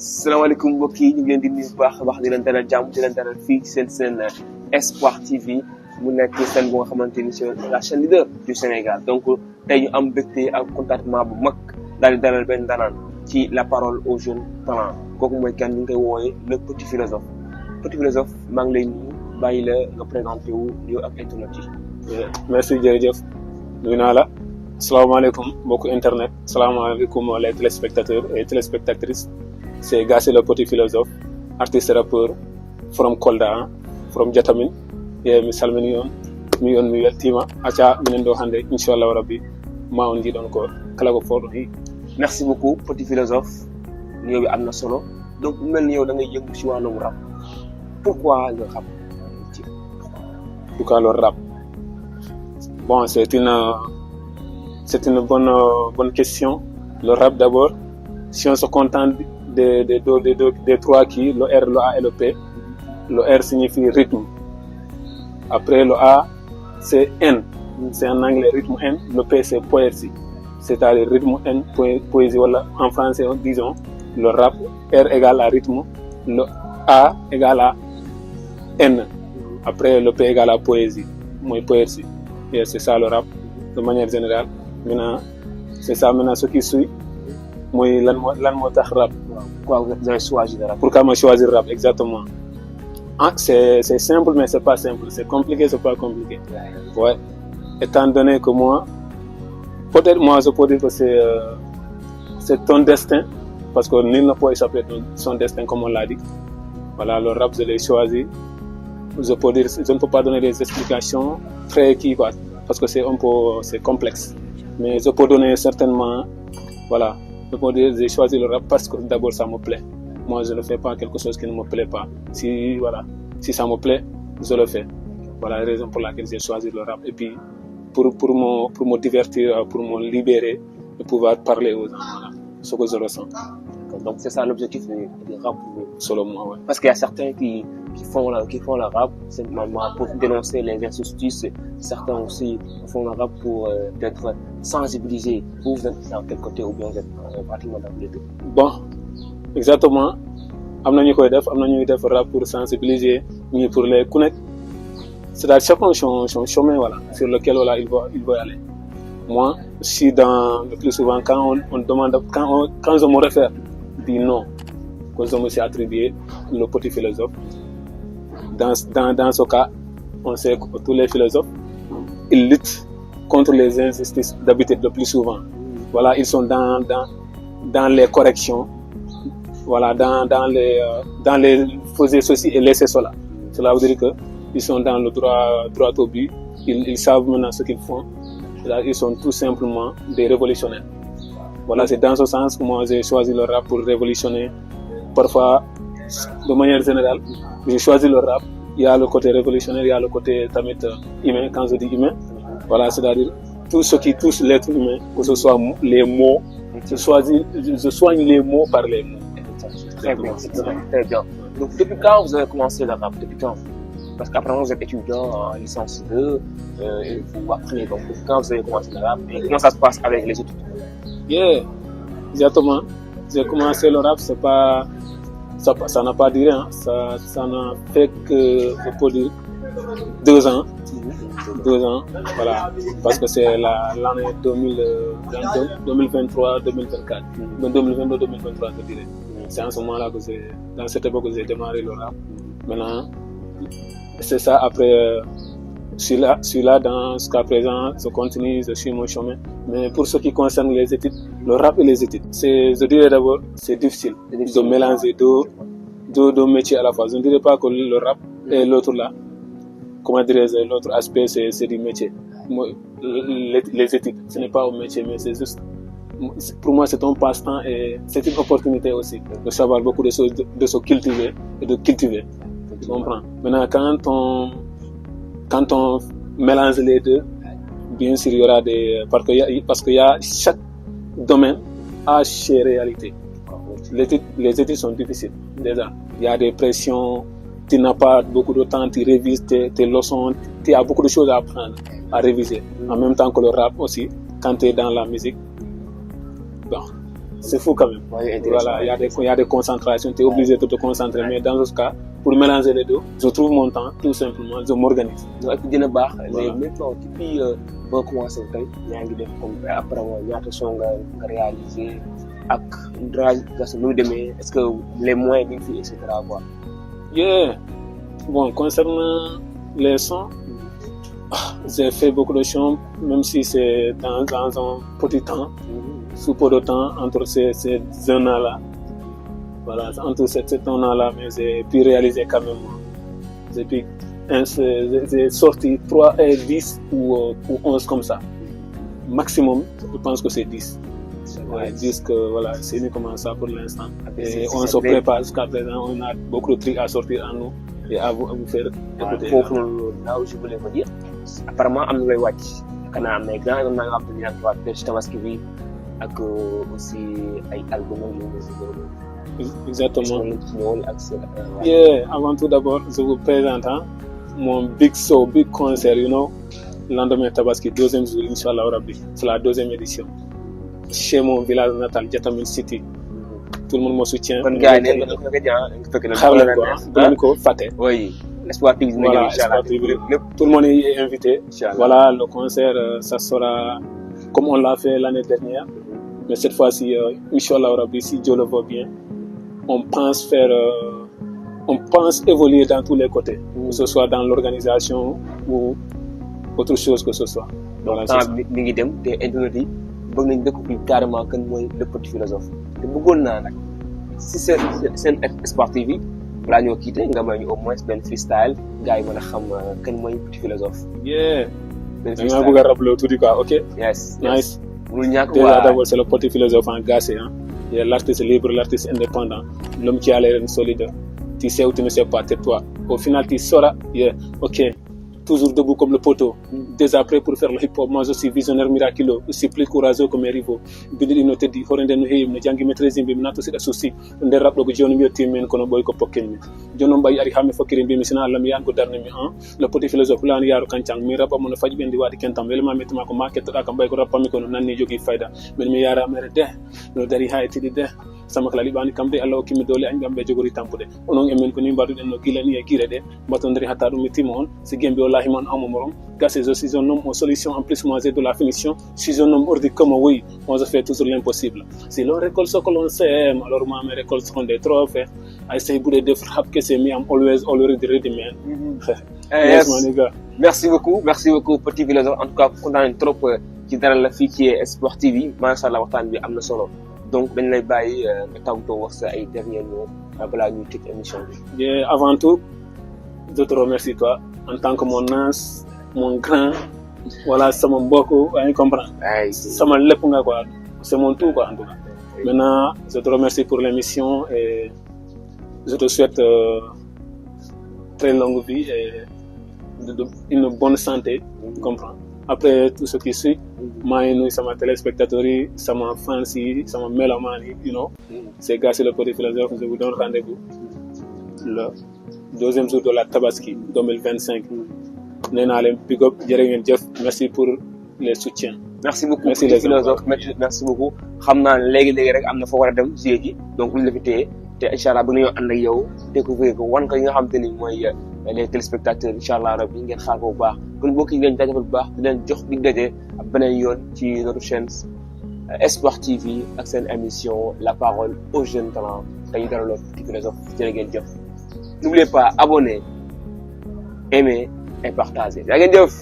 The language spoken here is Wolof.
salaamaaleykum mbokk yi ñu ngi leen di nuyu bu baax a baax di leen dalal jàmm di leen dalal fii ci seen Espoir TV mu nekk seen bu nga xamante ni c'est la chaîne leader du Sénégal donc tey ñu am mbégte ak contentement bu mag daal di dalal benn danaan ci la parole aux jeunes talents kooku mooy kan ñu ngi koy wooyee le petit philosophe. Petit philosophe maa ngi lay nuyu bàyyi la nga présenté wu yow ak internet yi. Merci jërëjëf nuyu naa la salaamaaleykum mbokku internet salaamaaleykum les téléspectateurs et téléspectatrices. C'est Gassi le petit philosophe, artiste rappeur from Kolda, from Jatamin. Et mi salmini on mi weltima aca minen do hande inchallah rabbi ma on jiɗon ko kala ko fawɗon hi. Merci beaucoup petit philosophe nuyoo bi am na solo donc mu mel ni yow da ngay yëngu ci wàllum rap pourquoi le rap? Pourquoi le rap? Bon, c'est une bonne question. Le rap d'abord, si on se contente des trois qui, le R, le A et le P. Le R signifie rythme. Après le A, c'est N. C'est en anglais rythme N. Le P, c'est poésie. C'est-à-dire rythme N, poésie. Voilà. En français, disons, le rap, R égale à rythme. Le A égale à N. Après, le P égale à poésie. Moi, poésie. Et c'est ça le rap, de manière générale. Maintenant, c'est ça maintenant ce qui suit. Moi, lan moo tax rap. Pourquoi vous avez choisi le rap? Pourquoi moi choisir rap exactement? Ah, c'est simple mais c'est pas simple, c'est compliqué, c'est pas compliqué. Ouais. Étant donné que moi, peut-être moi je peux dire que c'est ton destin parce que nul ne peut échapper son destin comme on l'a dit. Voilà, le rap je l'ai choisi. Je peux dire, je ne peux pas donner des explications très quoi parce que c'est complexe. Mais je peux donner certainement, voilà. Je peux dire j'ai choisi le rap parce que d'abord ça me plaît. Moi je ne fais pas quelque chose qui ne me plaît pas. Si ça me plaît, je le fais. Voilà la raison pour laquelle j'ai choisi le rap. Et puis pour me divertir, pour me libérer, de pouvoir parler aux gens, voilà, ce que je ressens. Donc c'est ça l'objectif du rap. Selon moi, ouais. Parce qu'il y a certains qui font le rap simplement pour dénoncer les injustices. Certains aussi font le rap pour être sensibilisés. Vous êtes dans quel côté ou bien vous êtes pratiquement dans les deux? Bon, exactement. Am na ñu koy def rap pour sensibiliser, mais pour les connaître. C'est-à-dire chacun son chemin, voilà, sur lequel voilà, il va aller. Moi, si le plus souvent quand on demande, quand je me réfère, dis non, que je me suis attribué le petit philosophe. Dans ce cas, on sait que tous les philosophes, ils luttent contre les injustices d'habitude le plus souvent. Voilà, ils sont dans les corrections, voilà, dans les faisait ceci et laisser cela. Cela veut dire que ils sont dans le droit au but. Ils savent maintenant ce qu'ils font. Là, ils sont tout simplement des révolutionnaires. Voilà, c'est dans ce sens que moi j'ai choisi le rap pour révolutionner. Parfois, de manière générale, j'ai choisi le rap. Il y a le côté révolutionnaire, il y a le côté tamit humain. Quand je dis humain, voilà, c'est-à-dire tout ce qui touche l'être humain, que ce soit les mots, je soigne les mots par les mots. Très bien, très bien. Donc depuis quand vous avez commencé le rap? Depuis quand? Parce qu'après vous êtes étudiant en licence 2 et vous apprenez. Donc depuis quand vous avez commencé le rap et comment ça se passe avec les études? Yeah, exactement. J'ai commencé le rap, ça n'a pas duré, hein. Ça n'a fait que, je peux dire, 2 ans. 2 ans, voilà. Parce que c'est l'année 2023, 2024. 2022, 2023, je dirais. C'est en ce moment-là dans cette époque que j'ai démarré le rap. Maintenant, c'est ça, après, je suis là dans ce cas présent, je continue, je suis mon chemin. Mais pour ce qui concerne les études, le rap et les études, je dirais d'abord, c'est difficile de mélanger deux métiers à la fois. Je ne dirais pas que le rap et l'autre là, comment dirais-je, l'autre aspect, c'est du métier. Les études, ce n'est pas un métier, mais c'est juste, pour moi, c'est un passe-temps et c'est une opportunité aussi de savoir beaucoup de choses, de se cultiver et de cultiver. Tu comprends? Maintenant, quand on mélange les deux, bien sûr, il y aura parce qu'il y a chaque domaine a ses réalités. Les études sont difficiles, déjà. Il y a des pressions, tu n'as pas beaucoup de temps, tu révises tes leçons, tu as beaucoup de choses à apprendre, à réviser. En même temps que le rap aussi, quand tu es dans la musique, bon, c'est fou quand même. Voilà, il y a des concentrations, tu es obligé de te concentrer, mais dans ce cas, pour mélanger les deux, je trouve mon temps, tout simplement, je m'organise. ak dina baax léegi maintenant depuis ba nga commencé tey yaa ngi def comme après ñaata son nga réaliser ak réalisation nu mu demee est-ce que les moyens bi fi et cetera quoi. Yeah. Bon, concernant les sons, j'ai fait beaucoup de sons, même si c'est dans un petit temps, sous peu de temps, entre ces 1 an-là. Voilà, entre ces 7 ans-là, mais j'ai pu réaliser quand même. J'ai sorti 3 et 10 ou 11 comme ça. Maximum, je pense que c'est 10. Ouais, 10 que voilà, c'est uniquement ça pour l'instant. Et on se prépare jusqu'à présent, on a beaucoup de trucs à sortir en nous et à vous faire écouter. Là où je voulais vous dire, apparemment, am na lay wàcc xanaa am na grand am na nga xam ne yaa ngi wàcc ci tabaski bi ak aussi ay album yu Exactement. Yeah, avant tout d'abord, je vous présente mon big show, big concert, you know, lendemain Tabaski, 2e jour, Inch'Allah Rabbi. C'est la 2e édition. Chez mon village natal, Diatamine City. Tout le monde me soutient. Kon gars yi ne ko fàtte. Oui, Espoir TV. Voilà, Espoir TV. Tout le monde est invité. Voilà, le concert, ça sera comme on l'a fait l'année dernière. Mais cette fois-ci, Inch'Allah Rabbi, si Dieu le veut bien, on pense évoluer dans tous les côtés, que ce soit dans l'organisation ou autre chose que ce soit. Donc, temps mi ngi dem te internet yi bëgg nañ découvrir carrément kan mooy le petit philosophe te bëggoon naa nag si seen Espoir TV balaa ñoo quitté nga may ñu au moins benn freestyle gars yi mën a xam kan mooy petit philosophe. Yeah. Nga bëgg a rappeler tout quoi, ok? Yes. Nice. Déjà d'abord c'est le petit philosophe en Gassé, il y a l'artiste libre, l'artiste indépendant, l'homme qui a l'air solide. Tu sais ou tu ne sais pas, tais-toi. Au final, tu sauras, yeah, ok, toujours debout comme le poteau. Déjà prêt pour faire le hip-hop, moi je suis visionnaire miraculeux, aussi plus courageux que mes rivaux. Bidi inote di horende no heyim ne jangi maîtrise mbi nato sida souci. Nde rabdo ko joni mi timen kono boy ko pokken mi. Jono mbay ari xame fakiri mbi mi sina Allah mi yan ko darne mi le petit philosophe lan yaro kancang mi raba mo faji bendi wadi kentam wele ma metti ma ko market da kam bay ko rapami ko nanni jogi fayda. Men mi yara mere de no dari hayti de sama kala libani kambe Allah o kimi dole angam be jogori tampude onon emen ko ni mbadu den no gilani e gire de matondri hatta dum mitimo on si gembe wallahi man amomorom gasse je suis un homme aux solutions en plus moi j'ai de la finition je suis un homme hors du commun oui on se fait toujours l'impossible si l'on récolte ce que l'on sème alors moi mes récoltes seront des trophées I say bude def rap que c'est me am always ready man. Yes my nigga. Merci beaucoup petit philosophe en tout cas kontaan trop ci dara la fii ci Espoir TV macha Allah waxtaan bi am na solo. Donc dañ lay bàyyi nga tàggatoo wax sa ay derniers mots balaa ñuy tëj émission bi. Avant tout, je te remercie toi en tant que mon as, mon grand, voilà sama mbokk yaa ngi comprendre. Sama lépp nga quoi, c'est mon tout quoi en tout cas. Maintenant, je te remercie pour l'émission et je te souhaite très longue vie et une bonne santé, tu comprends. Après tout ce qui suit, maa ngi nuyu sama téléspectateurs yi sama fans yi sama mélomanes yi you know c'est Gassi le petit philosophe. Je vous donne rendez-vous le 2e jour de la Tabaski 2025 nee naa leen big up jërë ngeen jëf merci pour les soutiens. Merci beaucoup merci les philosophes merci beaucoup xam naa ne léegi rek am na foo war a dem jouer ji donc buñ la fi téye te inchallah bu ñu ànd ak yow découvrir ko wan ko yi nga xam te ni mooy les téléspectateurs inchallah rabbi ngeen xaar ko bu baax kon mbokk yi leen jaajëfal bu baax di leen jox dig daje ak beneen yoon ci notre chaîne Espoir TV ak seen émission la parole aux jeunes talents tey dalal petit philosophe jërë ngeen jëf. N'oubliez pas abonner, aimer et partager. Jërë ngeen jëf.